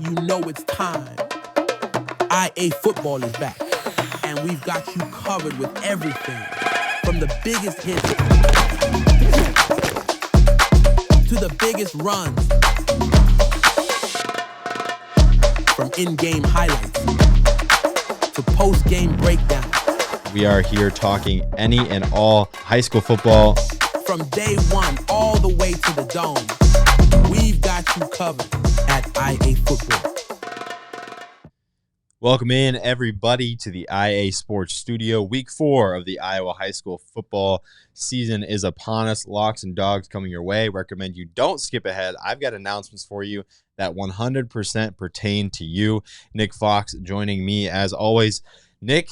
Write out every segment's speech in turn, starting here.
you know it's time. IAfootball is back, and we've got you covered with everything from the biggest hits to the biggest runs, from in-game highlights to post-game breakdowns. We are here talking any and all high school football. From day one all the way to the dome, we've got you covered at IAfootball. Welcome in, everybody, to the IA Sports Studio. Week 4 of the Iowa high school football season is upon us. Locks and dogs coming your way. Recommend you don't skip ahead. I've got announcements for you that 100% pertain to you. Nick Fox joining me as always. Nick,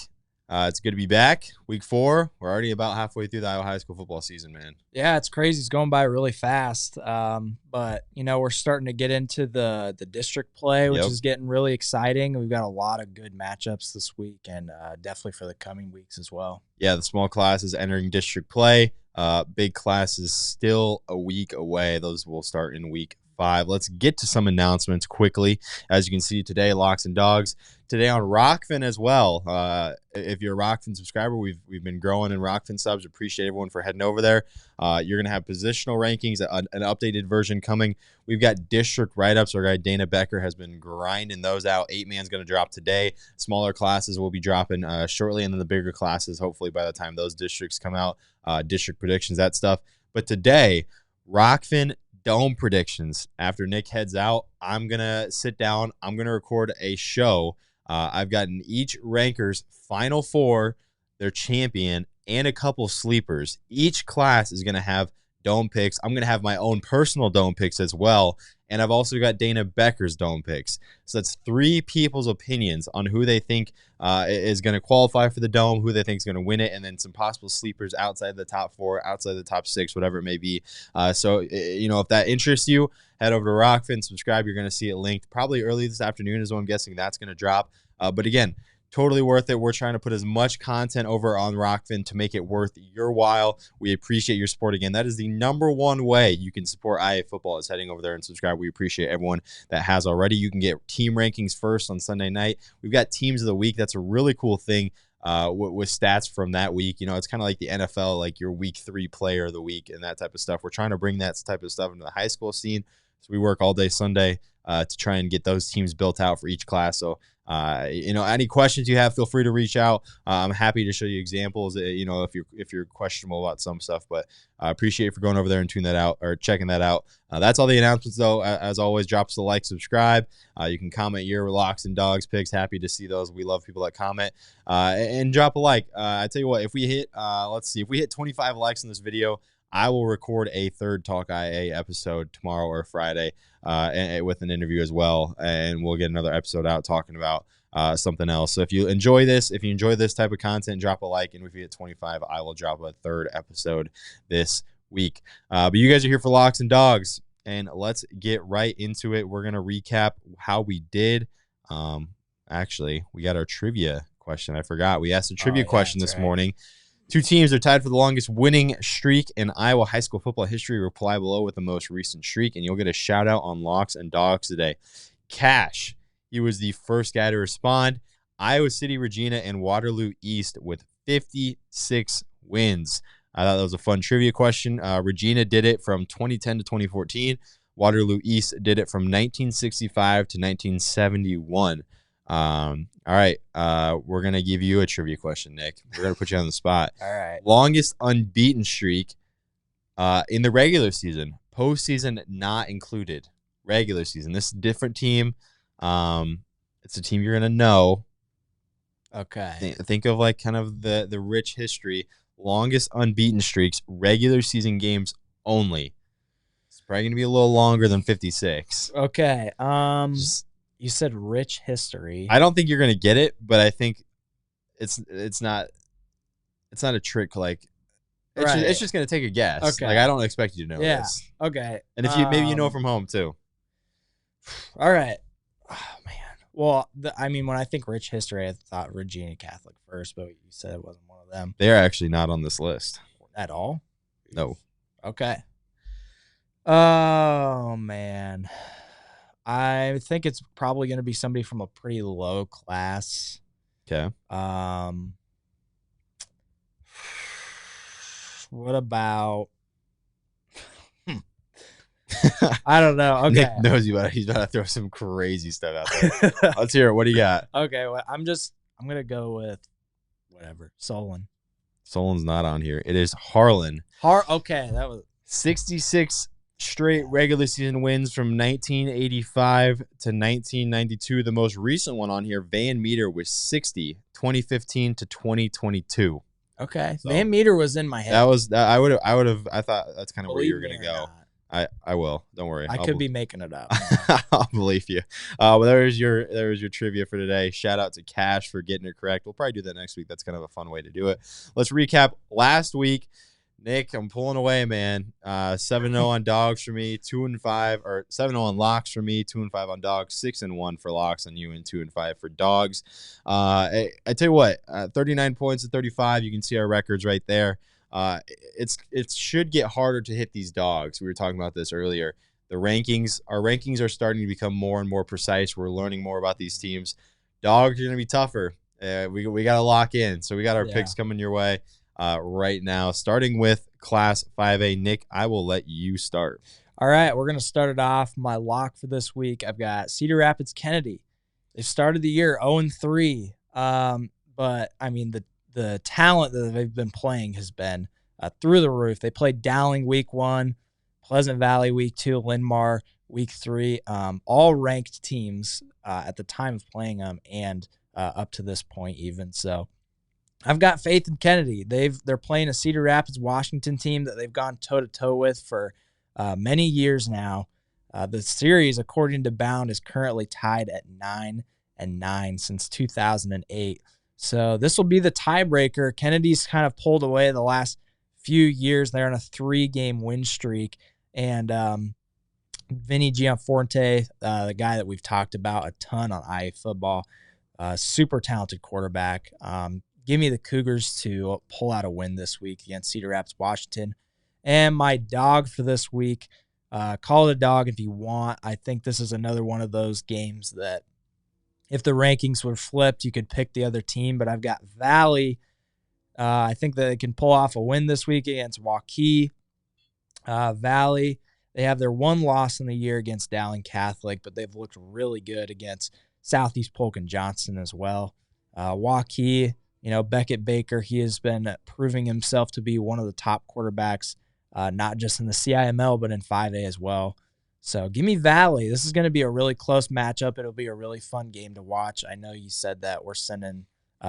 it's good to be back. Week 4. We're already about halfway through the Iowa high school football season, man. Yeah, it's crazy. It's going by really fast. But, you know, we're starting to get into the district play, which is getting really exciting. We've got a lot of good matchups this week and definitely for the coming weeks as well. Yeah, the small class is entering district play. Big class is still a week away. Those will start in week 5. Let's get to some announcements quickly. As you can see today, Locks and Dogs. Today on Rockfin as well. If you're a Rockfin subscriber, we've been growing in Rockfin subs. Appreciate everyone for heading over there. You're going to have positional rankings, an updated version coming. We've got district write-ups. Our guy Dana Becker has been grinding those out. 8-man's going to drop today. Smaller classes will be dropping shortly, and then the bigger classes, hopefully by the time those districts come out, district predictions, that stuff. But today, Rockfin Dome predictions. After Nick heads out, I'm going to sit down. I'm going to record a show. I've gotten each ranker's Final Four, their champion, and a couple sleepers. Each class is going to have dome picks. I'm going to have my own personal dome picks as well. And I've also got Dana Becker's dome picks. So that's 3 people's opinions on who they think is going to qualify for the dome, who they think is going to win it, and then some possible sleepers outside the top 4, outside the top 6, whatever it may be. So, you know, if that interests you, head over to Rockfin, subscribe. You're going to see it linked. Probably early this afternoon is when I'm guessing that's going to drop. But again, totally worth it. We're trying to put as much content over on Rockfin to make it worth your while. We appreciate your support. Again, that is the #1 way you can support IAfootball is heading over there and subscribe. We appreciate everyone that has already. You can get team rankings first on Sunday night. We've got teams of the week. That's a really cool thing with stats from that week. You know, it's kind of like the NFL, like your week 3 player of the week and that type of stuff. We're trying to bring that type of stuff into the high school scene. So we work all day Sunday to try and get those teams built out for each class. So, you know, any questions you have, feel free to reach out. I'm happy to show you examples, you know, if you're questionable about some stuff, but I appreciate you for going over there and tuning that out or checking that out. That's all the announcements though. As always, drop us a like, subscribe. You can comment your Locks and Dogs picks. Happy to see those. We love people that comment, and drop a like. I tell you what, if we hit, let's see, if we hit 25 likes in this video, I will record a third Talk IA episode tomorrow or Friday and with an interview as well. And we'll get another episode out talking about something else. So if you enjoy this, type of content, drop a like. And if you hit 25, I will drop a third episode this week. But you guys are here for Locks and Dogs. And let's get right into it. We're going to recap how we did. Actually, we got our trivia question. I forgot. We asked a trivia question this morning. 2 teams are tied for the longest winning streak in Iowa high school football history. Reply below with the most recent streak, and you'll get a shout-out on Locks and Dogs today. Cash, he was the first guy to respond. Iowa City, Regina, and Waterloo East with 56 wins. I thought that was a fun trivia question. Regina did it from 2010 to 2014. Waterloo East did it from 1965 to 1971. All right. We're going to give you a trivia question, Nick. We're going to put you on the spot. All right. Longest unbeaten streak in the regular season. Postseason not included. Regular season. This is a different team. It's a team you're going to know. Okay. Think of like kind of the rich history. Longest unbeaten streaks. Regular season games only. It's probably going to be a little longer than 56. Okay. You said rich history. I don't think you're gonna get it, but I think it's not a trick. Like it's just gonna take a guess. Okay. Like I don't expect you to know this. Okay. And if you maybe you know from home too. All right. Oh man. Well, I mean, when I think rich history, I thought Regina Catholic first, but you said it wasn't one of them. They are actually not on this list at all. No. Okay. Oh man. I think it's probably going to be somebody from a pretty low class. Okay. What about? I don't know. Okay. Nick knows he's about to throw some crazy stuff out there. Let's hear it. What do you got? Okay. Well, I'm going to go with whatever. Solon. Solon's not on here. It is Harlan. Okay. That was 66 straight regular season wins from 1985 to 1992. The most recent one on here, Van Meter, was 60, 2015 to 2022. Okay. So, Van Meter was in my head. I thought that's kind of where you were going to go. I will. Don't worry. I could be making it up. I'll believe you. Well, there's your trivia for today. Shout out to Cash for getting it correct. We'll probably do that next week. That's kind of a fun way to do it. Let's recap last week. Nick, I'm pulling away, man. 7-0 on dogs for me, 2-5, or 7-0 on locks for me, 2-5 on dogs, 6-1 for locks on you, and 2-5 for dogs. I tell you what, 39 points to 35. You can see our records right there. It should get harder to hit these dogs. We were talking about this earlier. Our rankings are starting to become more and more precise. We're learning more about these teams. Dogs are going to be tougher. We got to lock in. So we got our picks coming your way right now, starting with Class 5A. Nick, I will let you start. All right, we're going to start it off. My lock for this week, I've got Cedar Rapids Kennedy. They've started the year 0-3, but I mean the talent that they've been playing has been through the roof. They played Dowling week 1, Pleasant Valley week 2, Linn-Mar week 3, all ranked teams at the time of playing them and up to this point even. So I've got faith in Kennedy. They're playing a Cedar Rapids Washington team that they've gone toe-to-toe with for many years now. The series, according to Bound, is currently tied at 9-9 since 2008. So this will be the tiebreaker. Kennedy's kind of pulled away the last few years. They're on a 3-game win streak. And Vinny Gianforte, the guy that we've talked about a ton on IAfootball, super talented quarterback. Give me the Cougars to pull out a win this week against Cedar Rapids, Washington. And my dog for this week, call it a dog if you want. I think this is another one of those games that if the rankings were flipped, you could pick the other team. But I've got Valley. I think that they can pull off a win this week against Hawkeyes. Valley, they have their one loss in the year against Dowling Catholic, but they've looked really good against Southeast Polk and Johnson as well. Hawkeyes, Beckett Baker, he has been proving himself to be one of the top quarterbacks, not just in the CIML, but in 5A as well. So give me Valley. This is going to be a really close matchup. It'll be a really fun game to watch. I know you said that we're sending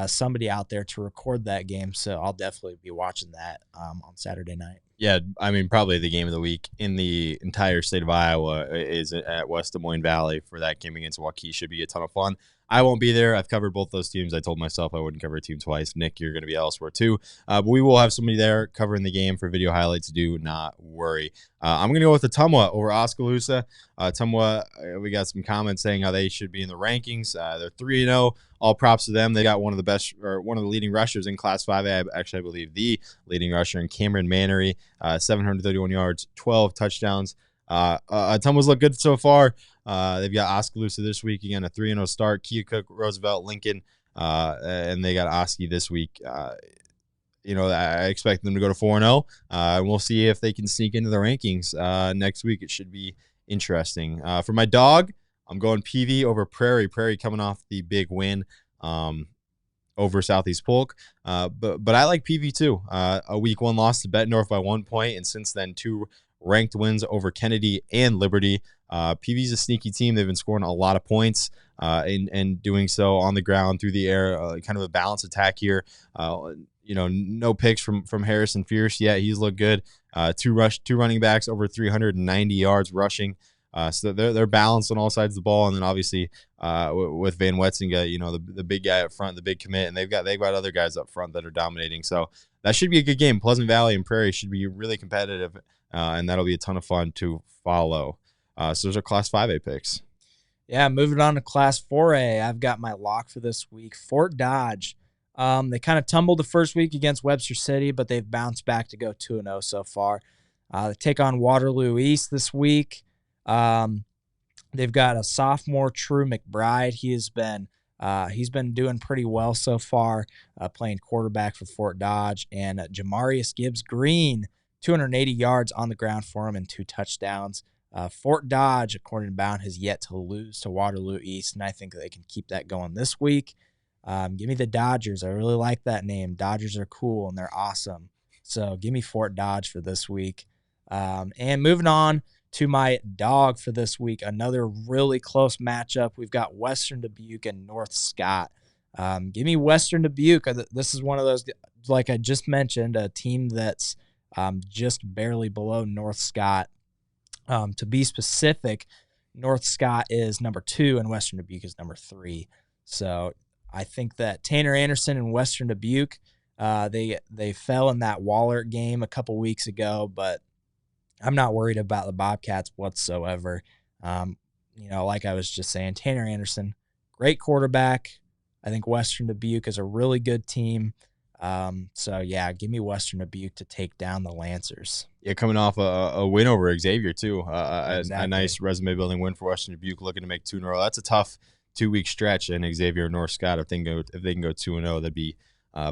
somebody out there to record that game, so I'll definitely be watching that on Saturday night. Yeah, I mean, probably the game of the week in the entire state of Iowa is at West Des Moines Valley for that game against Hawkeyes. Should be a ton of fun. I won't be there. I've covered both those teams. I told myself I wouldn't cover a team twice. Nick, you're going to be elsewhere too. But we will have somebody there covering the game for video highlights. Do not worry. I'm going to go with the Ottumwa over Oskaloosa. Ottumwa, we got some comments saying how they should be in the rankings. They're 3-0. All props to them. They got one of the best, or one of the leading rushers in Class 5A. I believe the leading rusher in Cameron Mannery, 731 yards, 12 touchdowns. Ottumwa's look good so far. They've got Oskaloosa this week, again, a 3-0 start. Keokuk, Roosevelt, Lincoln, and they got Oski this week. I expect them to go to 4-0. And we'll see if they can sneak into the rankings next week. It should be interesting. For my dog, I'm going PV over Prairie. Prairie coming off the big win over Southeast Polk. But I like PV too. A week 1 loss to Bettendorf by 1 point, and since then 2 ranked wins over Kennedy and Liberty. PV's a sneaky team. They've been scoring a lot of points and doing so on the ground, through the air, kind of a balanced attack here. No picks from Harrison Fierce yet. He's looked good. Two running backs over 390 yards rushing. So they're balanced on all sides of the ball. And then obviously with Van Wetzinga, the big guy up front, the big commit, and they've got other guys up front that are dominating. So that should be a good game. Pleasant Valley and Prairie should be really competitive, and that'll be a ton of fun to follow. So those are Class 5A picks. Yeah, moving on to Class 4A, I've got my lock for this week, Fort Dodge. They kind of tumbled the first week against Webster City, but they've bounced back to go 2-0 so far. They take on Waterloo East this week. They've got a sophomore, True McBride. He's been doing pretty well so far, playing quarterback for Fort Dodge. And Jamarius Gibbs Green, 280 yards on the ground for him and 2 touchdowns. Fort Dodge, according to Bound, has yet to lose to Waterloo East, and I think they can keep that going this week. Give me the Dodgers. I really like that name. Dodgers are cool, and they're awesome. So give me Fort Dodge for this week. And moving on to my dog for this week, another really close matchup. We've got Western Dubuque and North Scott. Give me Western Dubuque. This is one of those, like I just mentioned, a team that's just barely below North Scott. To be specific, North Scott is number 2 and Western Dubuque is number 3. So I think that Tanner Anderson and Western Dubuque, they fell in that Wahlert game a couple weeks ago, but I'm not worried about the Bobcats whatsoever. Like I was just saying, Tanner Anderson, great quarterback. I think Western Dubuque is a really good team. Give me Western Dubuque to take down the Lancers. Yeah, coming off a win over Xavier, too. Exactly. A nice resume-building win for Western Dubuque, looking to make 2 in a row. That's a tough 2-week stretch, and Xavier and North Scott, if they can go 2-0, that'd be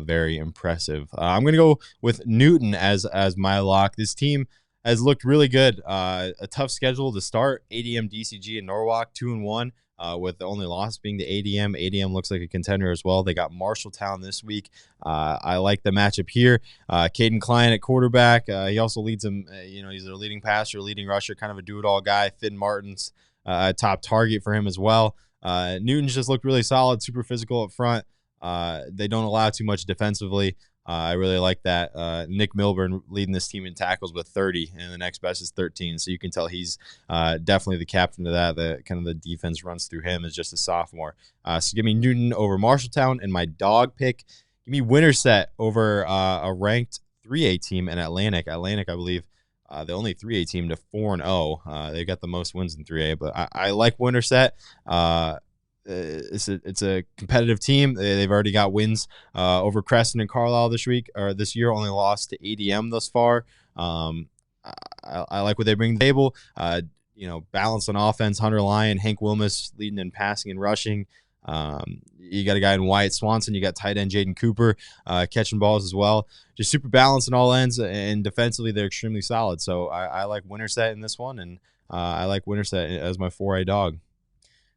very impressive. I'm going to go with Newton as my lock. This team has looked really good. A tough schedule to start. ADM, DCG, and Norwalk, 2-1. With the only loss being the ADM. ADM looks like a contender as well. They got Marshalltown this week. I like the matchup here. Caden Klein at quarterback. He also leads them. He's their leading passer, leading rusher, kind of a do-it-all guy. Finn Martin's a top target for him as well. Newton's just looked really solid, super physical up front. They don't allow too much defensively. I really like that. Nick Milburn leading this team in tackles with 30, and the next best is 13. So you can tell he's definitely the captain of that. The defense runs through him as just a sophomore. So give me Newton over Marshalltown, and my dog pick, give me Winterset over a ranked 3A team in Atlantic. Atlantic, I believe, the only 3A team to 4-0. They got the most wins in 3A, but I like Winterset. It's a competitive team. They've already got wins over Crescent and Carlisle this year. Only lost to ADM thus far. I like what they bring to the table. Balance on offense. Hunter Lyon, Hank Wilmus leading in passing and rushing. You got a guy in Wyatt Swanson. You got tight end Jaden Cooper catching balls as well. Just super balanced on all ends, and defensively they're extremely solid. So I like Winterset in this one, and I like Winterset as my 4A dog.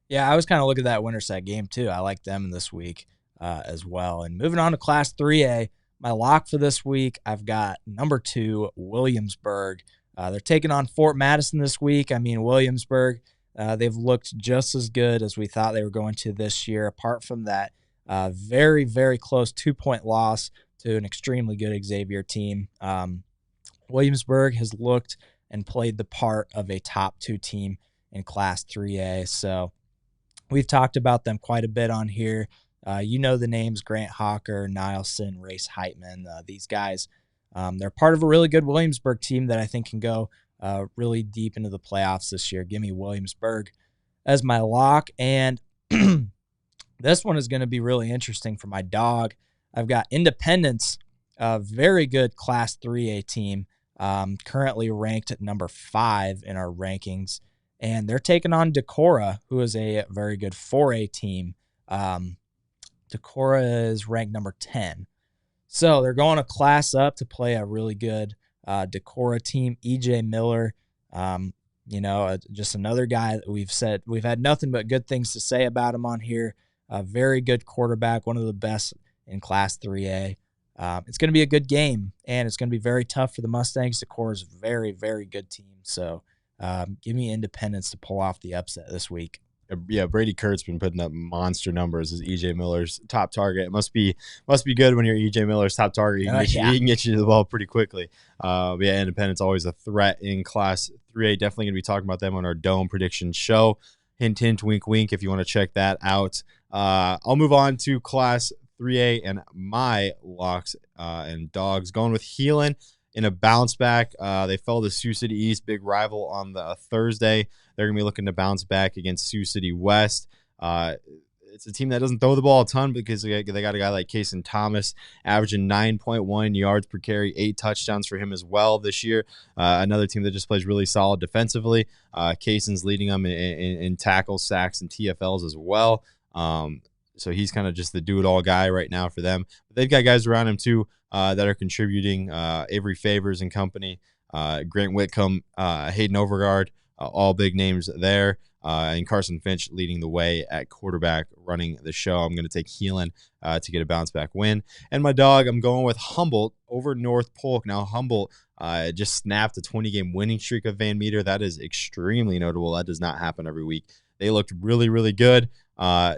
Yeah, I was kind of looking at that Winterset game too. I like them this week as well. And moving on to Class 3A, my lock for this week, I've got number 2, Williamsburg. They're taking on Fort Madison this week. I mean, Williamsburg, they've looked just as good as we thought they were going to this year, apart from that very, very close 2-point loss to an extremely good Xavier team. Williamsburg has looked and played the part of a top 2 team in Class 3A. So we've talked about them quite a bit on here. The names Grant Hawker, Nielsen, Race Heitman. These guys, they're part of a really good Williamsburg team that I think can go really deep into the playoffs this year. Give me Williamsburg as my lock. And this one is going to be really interesting for my dog. I've got Independence, a very good Class 3A team, currently ranked at number 5 in our rankings. And they're taking on Decorah, who is a very good 4A team. Decorah is ranked number 10. So they're going a class up to play a really good Decorah team. EJ Miller, just another guy that we've had nothing but good things to say about him on here. A very good quarterback, one of the best in Class 3A. It's going to be a good game, and it's going to be very tough for the Mustangs. Decorah is a very, very good team. So give me Independence to pull off the upset this week. Yeah, Brady Kurt's been putting up monster numbers as EJ Miller's top target. It must be good when you're EJ Miller's top target. He can get you the ball pretty quickly. Independence always a threat in Class 3A. Definitely going to be talking about them on our Dome prediction show. Hint, hint, wink, wink, if you want to check that out. I'll move on to Class 3A and my locks and dogs. Going with Heelan in a bounce back. They fell to Sioux City East, big rival on the Thursday. They're going to be looking to bounce back against Sioux City West. it's a team that doesn't throw the ball a ton because they got a guy like Kason Thomas averaging 9.1 yards per carry, 8 touchdowns for him as well this year. Another team that just plays really solid defensively. Kason's leading them in tackles, sacks, and TFLs as well. So he's kind of just the do-it-all guy right now for them. But they've got guys around him too that are contributing. Avery Favors and company, Grant Whitcomb, Hayden Overgaard, all big names there. And Carson Finch leading the way at quarterback, running the show. I'm going to take Heelan to get a bounce-back win. And my dog, I'm going with Humboldt over North Polk. Now, Humboldt just snapped a 20-game winning streak of Van Meter. That is extremely notable. That does not happen every week. They looked really, really good.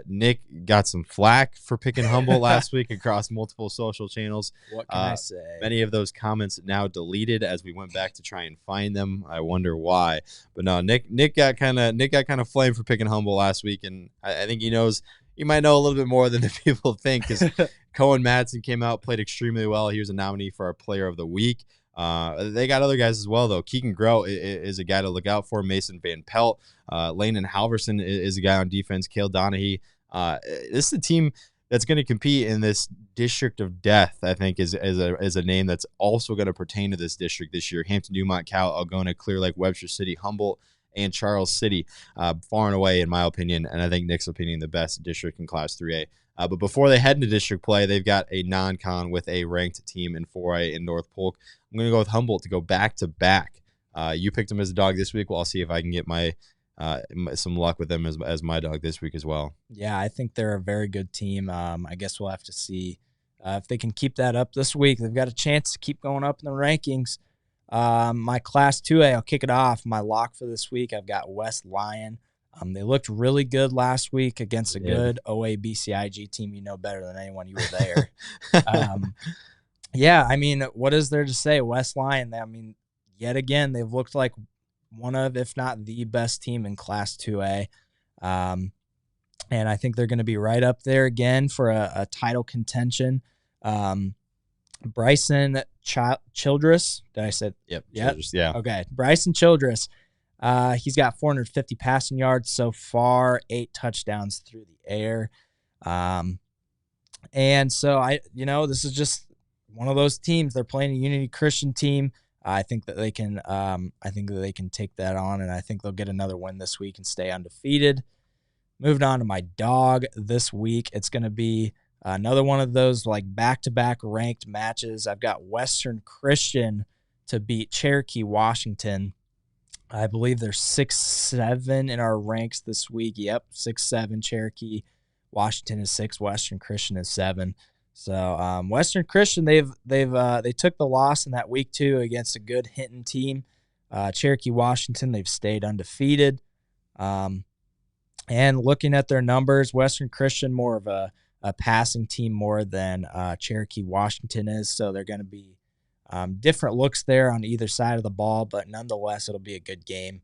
Nick got some flack for picking Humboldt last week across multiple social channels. What can I say? Many of those comments now deleted as we went back to try and find them. I wonder why. But no, Nick got kind of flamed for picking Humboldt last week, and I think he might know a little bit more than the people think, because Cohen Madsen came out, played extremely well. He was a nominee for our Player of the Week. They got other guys as well, though. Keegan Grow is a guy to look out for. Mason Van Pelt, Landon Halverson is a guy on defense. Cale Donahue. This is a team that's going to compete in this district of death. I think is a name that's also going to pertain to this district this year. Hampton, Dumont, Cal, Algona, Clear Lake, Webster City, Humboldt, and Charles City, far and away, in my opinion, and I think Nick's opinion, the best district in Class 3A. But before they head into district play, they've got a non-con with a ranked team in 4A in North Polk. I'm going to go with Humboldt to go back-to-back. You picked them as a dog this week. Well, I'll see if I can get my some luck with them as my dog this week as well. Yeah, I think they're a very good team. I guess we'll have to see if they can keep that up this week. They've got a chance to keep going up in the rankings. My Class 2A, I'll kick it off. My lock for this week, I've got West Lyon. They looked really good last week against a good OA-BCIG team. You know better than anyone. You were there. Yeah, I mean, what is there to say? West Lyon, yet again, they've looked like one of, if not the best team in Class 2A. And I think they're going to be right up there again for a title contention. Bryson Childress, did I say? Yep. Childress, yeah. Okay, Bryson Childress. He's got 450 passing yards so far, 8 touchdowns through the air. And so this is just one of those teams. They're playing a Unity Christian team. I think that they can take that on, and I think they'll get another win this week and stay undefeated. Moving on to my dog this week, it's going to be another one of those like back-to-back ranked matches. I've got Western Christian to beat Cherokee Washington. I believe they're 6-7 in our ranks this week. Yep, 6-7. Cherokee Washington is 6. Western Christian is 7. So Western Christian, they took the loss in that week 2 against a good Hinton team. Cherokee Washington, they've stayed undefeated. And looking at their numbers, Western Christian more of a passing team more than Cherokee Washington is. So they're going to be different looks there on either side of the ball, but nonetheless, it'll be a good game.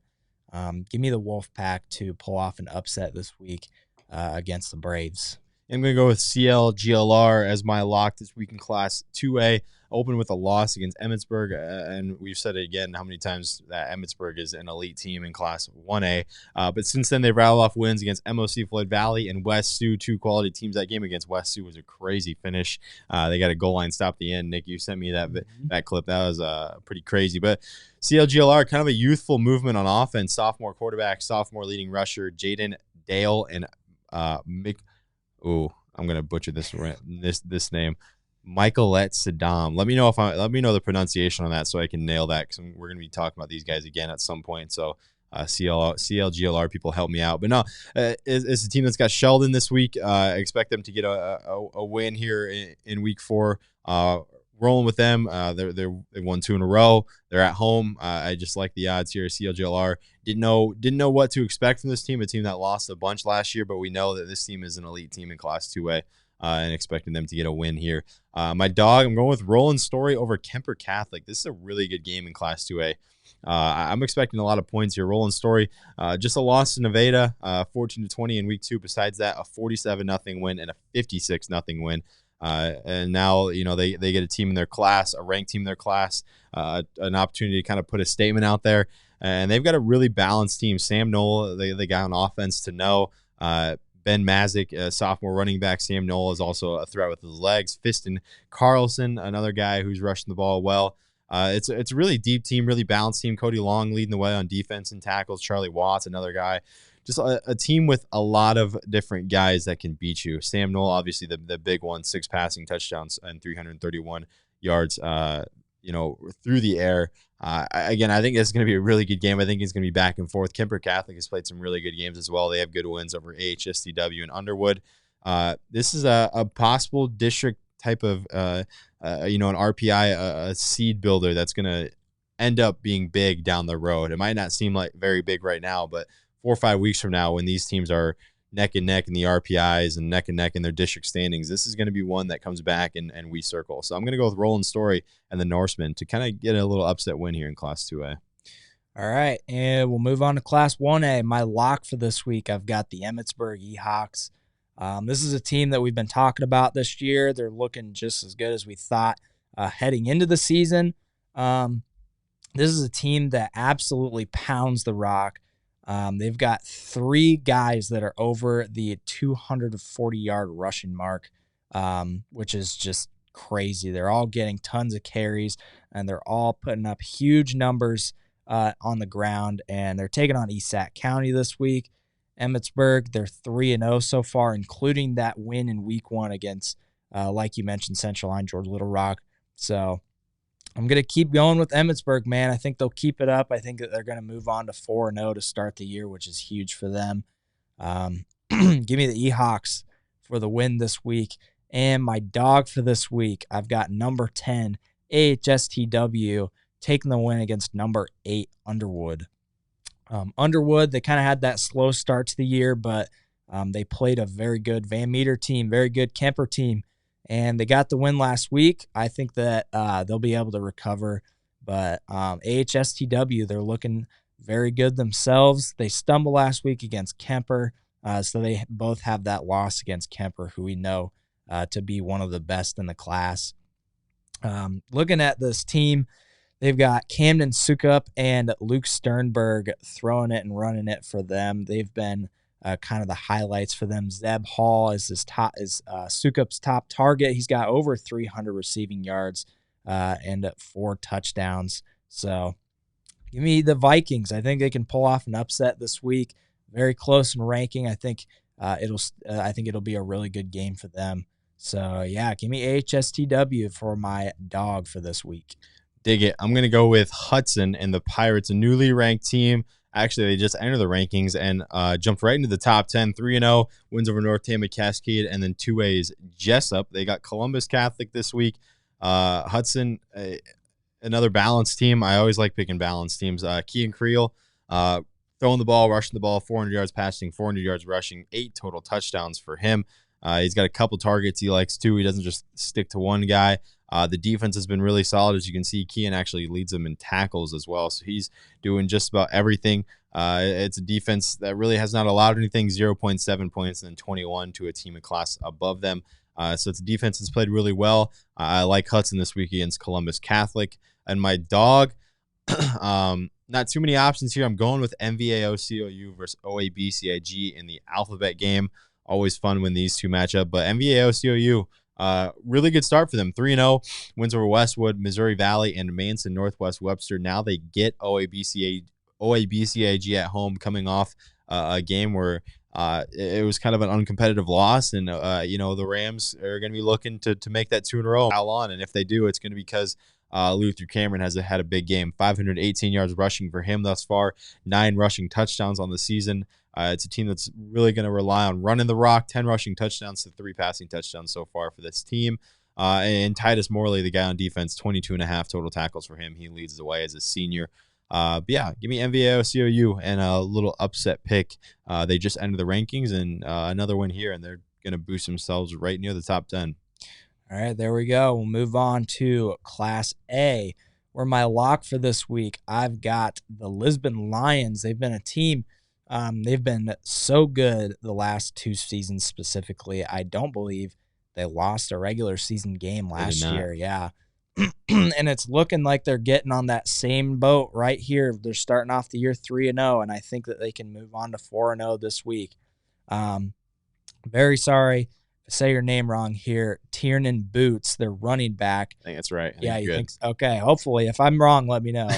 Give me the Wolfpack to pull off an upset this week against the Braves. I'm going to go with CLGLR as my lock this week in Class 2A. Open with a loss against Emmitsburg, and we've said it again how many times that Emmitsburg is an elite team in Class 1A. But since then, they've rattled off wins against MOC Floyd Valley and West Sioux, 2 quality teams. That game against West Sioux was a crazy finish. They got a goal line stop at the end. Nick, you sent me that clip. That was pretty crazy. But CLGLR, kind of a youthful movement on offense. Sophomore quarterback, sophomore leading rusher, Jaden Dale, and Mick. Oh, I'm gonna butcher this name. Michaelette Saddam. Let me know the pronunciation on that so I can nail that, because we're gonna be talking about these guys again at some point. So CLGLR people help me out. But no, it's a team that's got Sheldon this week. I expect them to get a win here in week 4. Rolling with them. They won 2 in a row. They're at home. I just like the odds here. CLGLR didn't know what to expect from this team. A team that lost a bunch last year, but we know that this team is an elite team in Class 2A, and expecting them to get a win here. My dog, I'm going with Roland Story over Kemper Catholic. This is a really good game in Class 2A. I'm expecting a lot of points here. Roland Story, just a loss to Nevada, 14-20 in week 2. Besides that, a 47-0 win and a 56-0 win. And now, they get a team in their class, a ranked team in their class, an opportunity to kind of put a statement out there. And they've got a really balanced team. Sam Knoll, the guy on offense to know. Ben Mazik, sophomore running back. Sam Knoll is also a threat with his legs. Fiston Carlson, another guy who's rushing the ball well. It's a really deep team, really balanced team. Cody Long leading the way on defense and tackles. Charlie Watts, another guy. Just a team with a lot of different guys that can beat you. Sam Knoll, obviously the big one, 6 passing touchdowns and 331 yards, through the air. Again, I think it's going to be a really good game. I think it's going to be back and forth. Kemper Catholic has played some really good games as well. They have good wins over AHSTW and Underwood. This is a possible district type of, an RPI, a seed builder that's going to end up being big down the road. It might not seem like very big right now, but 4 or 5 weeks from now, when these teams are neck and neck in the RPIs and neck in their district standings, this is going to be one that comes back and we circle. So I'm going to go with Roland Story and the Norsemen to kind of get a little upset win here in Class 2A. All right, and we'll move on to Class 1A. My lock for this week, I've got the Emmitsburg Hawkeyes. This is a team that we've been talking about this year. They're looking just as good as we thought heading into the season. This is a team that absolutely pounds the rock. They've got 3 guys that are over the 240-yard rushing mark, which is just crazy. They're all getting tons of carries, and they're all putting up huge numbers on the ground, and they're taking on Esac County this week. Emmitsburg, they're 3-0 so far, including that win in week 1 against, like you mentioned, Central Line, George Little Rock. So I'm going to keep going with Emmitsburg, man. I think they'll keep it up. I think that they're going to move on to 4-0 to start the year, which is huge for them. Give me the Hawkeyes for the win this week. And my dog for this week, I've got number 10, AHSTW, taking the win against number 8, Underwood. Underwood, they kind of had that slow start to the year, but they played a very good Van Meter team, very good Kemper team, and they got the win last week. I think that they'll be able to recover, but AHSTW, they're looking very good themselves. They stumbled last week against Kemper, so they both have that loss against Kemper, who we know to be one of the best in the class. Looking at this team, they've got Camden Sukup and Luke Sternberg throwing it and running it for them. They've been kind of the highlights for them. Zeb Hall is Sukup's top target. He's got over 300 receiving yards and 4 touchdowns. So give me the Vikings. I think they can pull off an upset this week. Very close in ranking. I think it'll be a really good game for them. So yeah, give me AHSTW for my dog for this week. Dig it. I'm going to go with Hudson and the Pirates, a newly ranked team. Actually, they just entered the rankings and jumped right into the top 10, 3-0, wins over North Tama Cascade, and then 2A's Jessup. They got Columbus Catholic this week. Hudson, another balanced team. I always like picking balanced teams. Kean Creel, throwing the ball, rushing the ball, 400 yards passing, 400 yards rushing, 8 total touchdowns for him. He's got a couple targets he likes too. He doesn't just stick to one guy. The defense has been really solid. As you can see, Kean actually leads them in tackles as well. So he's doing just about everything. It's a defense that really has not allowed anything, 0.7 points and then 21 to a team in class above them. So it's a defense that's played really well. I like Hudson this week against Columbus Catholic. And my dog, not too many options here. I'm going with MVAO-COU versus OABCIG in the alphabet game. Always fun when these two match up. But MVAO-COU, really good start for them. 3-0, wins over Westwood, Missouri Valley, and Manson Northwest Webster. Now they get OABCIG at home, coming off a game where it was kind of an uncompetitive loss. And, the Rams are going to be looking to make that 2 in a row. And if they do, it's going to be because Luther Cameron has had a big game. 518 yards rushing for him thus far, 9 rushing touchdowns on the season. It's a team that's really going to rely on running the rock, 10 rushing touchdowns to 3 passing touchdowns so far for this team. And Titus Morley, the guy on defense, 22.5 total tackles for him. He leads the way as a senior. But yeah, give me MVAO-COU and a little upset pick. They just entered the rankings, and another win here, and they're going to boost themselves right near the top 10. All right, there we go. We'll move on to Class A, where my lock for this week, I've got the Lisbon Lions. They've been a team. They've been so good the last 2 seasons specifically. I don't believe they lost a regular season game last year. Yeah. And it's looking like they're getting on that same boat right here. They're starting off the year 3-0, and I think that they can move on to 4-0 this week. Very sorry to say your name wrong here. Tiernan Boots, their running back. I think that's right. Yeah, you think so? Okay, hopefully. If I'm wrong, let me know.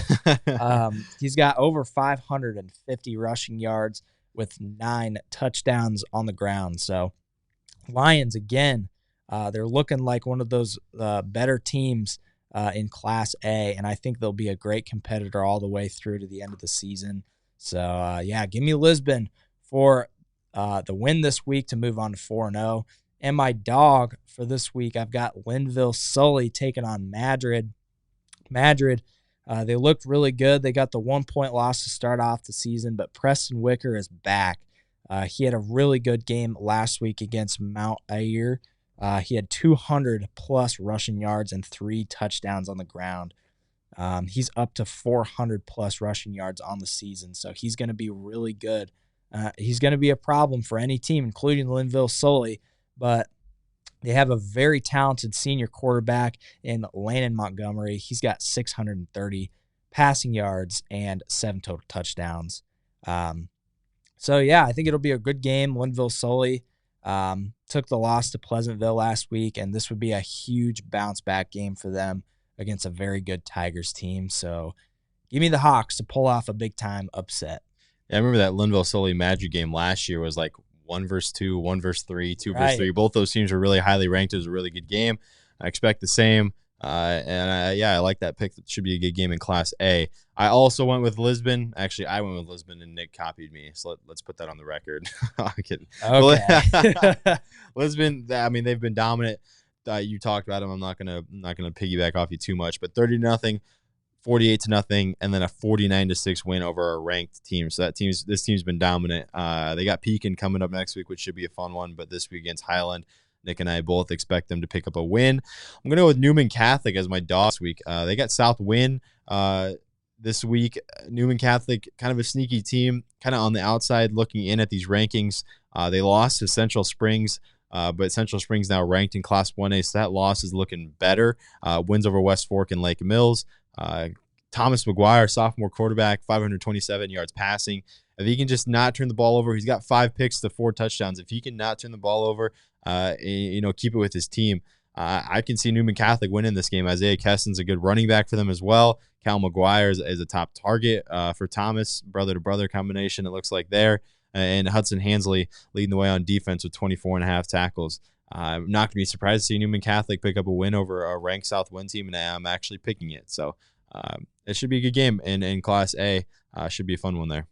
He's got over 550 rushing yards with 9 touchdowns on the ground. So Lions, again, they're looking like one of those better teams in Class A, and I think they'll be a great competitor all the way through to the end of the season. So, give me Lisbon for the win this week to move on to 4-0. And my dog for this week, I've got Linville Sully taking on Madrid. Madrid, they looked really good. They got the 1-point loss to start off the season, but Preston Wicker is back. He had a really good game last week against Mount Ayr. He had 200-plus rushing yards and 3 touchdowns on the ground. He's up to 400-plus rushing yards on the season, so he's going to be really good. He's going to be a problem for any team, including Linville Sully, but they have a very talented senior quarterback in Landon Montgomery. He's got 630 passing yards and 7 total touchdowns. So, I think it'll be a good game. Linville Sully took the loss to Pleasantville last week, and this would be a huge bounce-back game for them against a very good Tigers team. So, give me the Hawks to pull off a big-time upset. Yeah, I remember that Linville Sully Magic game last year was like 1 versus 2, 1 versus 3, 2 versus 3. Both those teams were really highly ranked. It was a really good game. I expect the same. I like that pick. That should be a good game in Class A. I also went with Lisbon. Actually, I went with Lisbon, and Nick copied me. So let's put that on the record. I'm kidding. Okay. Lisbon. I mean, they've been dominant. You talked about them. I'm not gonna piggyback off you too much. But 30-0, 48-0, and then a 49-6 win over a ranked team. So this team's been dominant. They got Pekin coming up next week, which should be a fun one. But this week against Highland, Nick and I both expect them to pick up a win. I'm going to go with Newman Catholic as my dog this week. They got South Win this week. Newman Catholic, kind of a sneaky team, kind of on the outside looking in at these rankings. They lost to Central Springs, but Central Springs now ranked in Class 1A, so that loss is looking better. Wins over West Fork and Lake Mills. Thomas McGuire, sophomore quarterback, 527 yards passing. If he can just not turn the ball over, he's got 5 picks to 4 touchdowns. If he can not turn the ball over, keep it with his team, I can see Newman Catholic winning this game. Isaiah Keston's a good running back for them as well. Cal McGuire is a top target for Thomas, brother-to-brother combination, it looks like there. And Hudson Hansley leading the way on defense with 24.5 tackles. I'm not going to be surprised to see Newman Catholic pick up a win over a ranked South Win team, and I'm actually picking it. So it should be a good game in Class A. Should be a fun one there.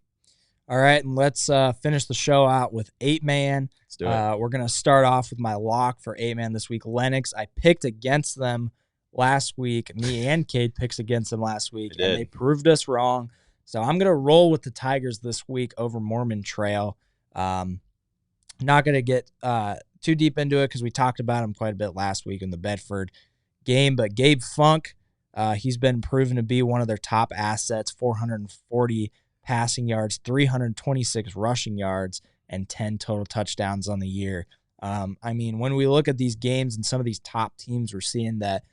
All right, and let's finish the show out with 8-man. Let's do it. We're going to start off with my lock for 8-man this week. Lennox, I picked against them last week. Me and Cade picked against them last week, and they proved us wrong. So I'm going to roll with the Tigers this week over Mormon Trail. Not going to get too deep into it because we talked about them quite a bit last week in the Bedford game. But Gabe Funk, he's been proven to be one of their top assets, 440 passing yards, 326 rushing yards, and 10 total touchdowns on the year. When we look at these games and some of these top teams, we're seeing that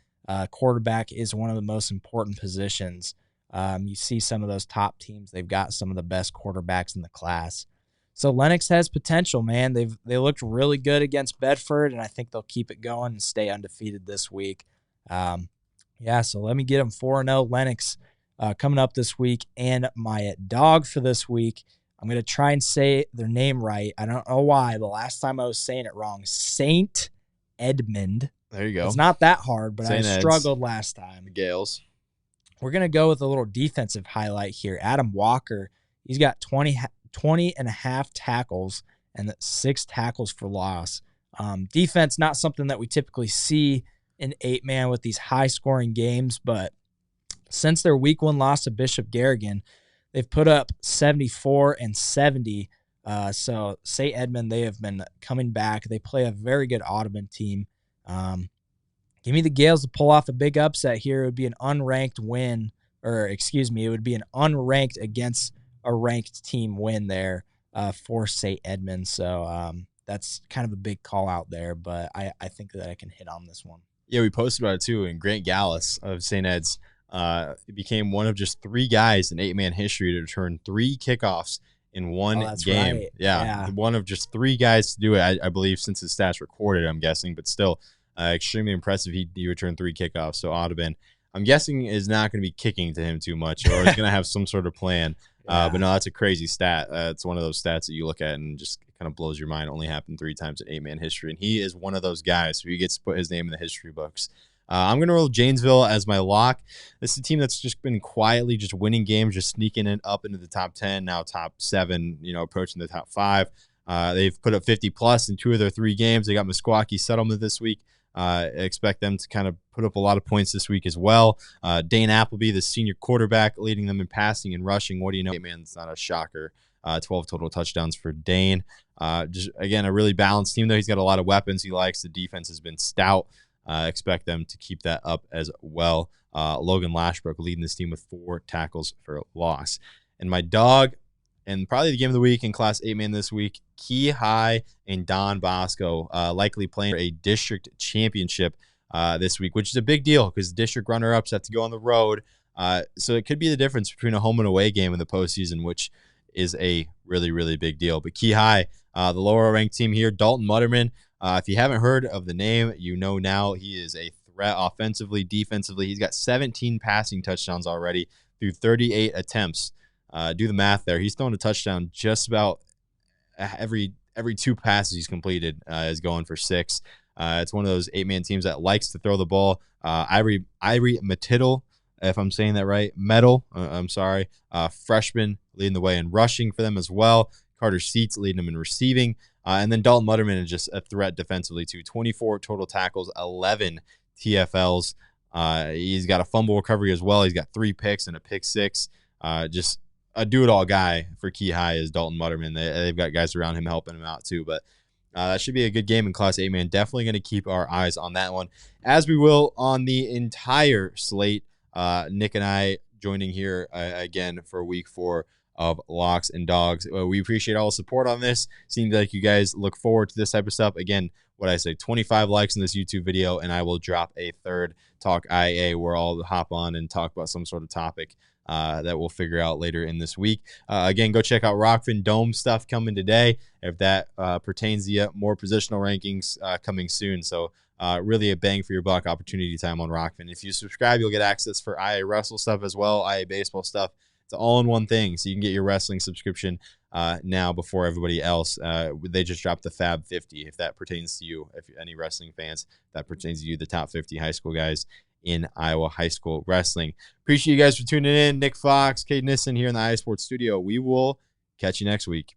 quarterback is one of the most important positions. You see some of those top teams, they've got some of the best quarterbacks in the class. So Lennox has potential, man. They looked really good against Bedford, and I think they'll keep it going and stay undefeated this week. So let me get them 4-0 Lennox coming up this week. And my dog for this week, I'm going to try and say their name right. I don't know why. The last time I was saying it wrong. St. Edmund. There you go. It's not that hard, but St. I struggled last time. The Gales. We're going to go with a little defensive highlight here. Adam Walker, he's got 20 and a half tackles and 6 tackles for loss. Defense, not something that we typically see in 8-man with these high-scoring games, but since their week 1 loss to Bishop Garrigan, they've put up 74 and 70. So St. Edmund, they have been coming back. They play a very good Audubon team. Give me the Gales to pull off a big upset here. It would be an unranked win, it would be an unranked against a ranked team win there for St. Edmund. So that's kind of a big call out there, but I think that I can hit on this one. Yeah, we posted about it too. And Grant Gallus of St. Ed's became one of just 3 guys in 8-man history to return 3 kickoffs in one that's game. Right. Yeah, one of just 3 guys to do it, I believe, since his stats recorded, I'm guessing, but still extremely impressive. He returned 3 kickoffs, so Audubon, I'm guessing, is not going to be kicking to him too much, or is going to have some sort of plan. But no, that's a crazy stat. It's one of those stats that you look at and just kind of blows your mind. It only happened 3 times in 8-man history, and he is one of those guys who gets to put his name in the history books. I'm going to roll Janesville as my lock. This is a team that's just been quietly just winning games, just sneaking it up into the top 10, now top 7, approaching the top 5. They've put up 50-plus in 2 of their 3 games. They got Meskwaki Settlement this week. Expect them to kind of put up a lot of points this week as well. Dane Appleby, the senior quarterback, leading them in passing and rushing. What do you know? Man, it's not a shocker. 12 total touchdowns for Dane. Just, again, a really balanced team, though. He's got a lot of weapons he likes. The defense has been stout. Expect them to keep that up as well. Logan Lashbrook leading this team with 4 tackles for loss. And my dog, and probably the game of the week in Class 8-man this week, Key High and Don Bosco likely playing for a district championship this week, which is a big deal because district runner-ups have to go on the road. So it could be the difference between a home and away game in the postseason, which is a really, really big deal. But Key High, the lower-ranked team here, Dalton Mutterman. If you haven't heard of the name, you know now. He is a threat offensively, defensively. He's got 17 passing touchdowns already through 38 attempts. Do the math there. He's thrown a touchdown just about every 2 passes he's completed is going for 6. It's one of those 8-man teams that likes to throw the ball. Ivory Matiddle, if I'm saying that right, freshman leading the way in rushing for them as well. Carter Seats leading them in receiving. And then Dalton Mutterman is just a threat defensively too. 24 total tackles, 11 TFLs. He's got a fumble recovery as well. He's got 3 picks and a pick 6. Just a do-it-all guy for Key High is Dalton Mutterman. They've got guys around him helping him out too. But that should be a good game in Class 8-man. Definitely going to keep our eyes on that one, as we will on the entire slate. Nick and I joining here again for week 4 of Locks and Dogs. We appreciate all the support on this. Seems like you guys look forward to this type of stuff. Again, what I say, 25 likes in this YouTube video, and I will drop a third Talk IA where I'll hop on and talk about some sort of topic that we'll figure out later in this week. Again, go check out Rockfin Dome stuff coming today. If that pertains to you, more positional rankings coming soon. So really a bang for your buck opportunity time on Rockfin. If you subscribe, you'll get access for IA Wrestle stuff as well, IA Baseball stuff. It's all in one thing, so you can get your wrestling subscription now before everybody else. They just dropped the Fab 50, if that pertains to you. If any wrestling fans, that pertains to you, the top 50 high school guys in Iowa high school wrestling. Appreciate you guys for tuning in. Nick Fox, Cade Nissen here in the IA Sports Studio. We will catch you next week.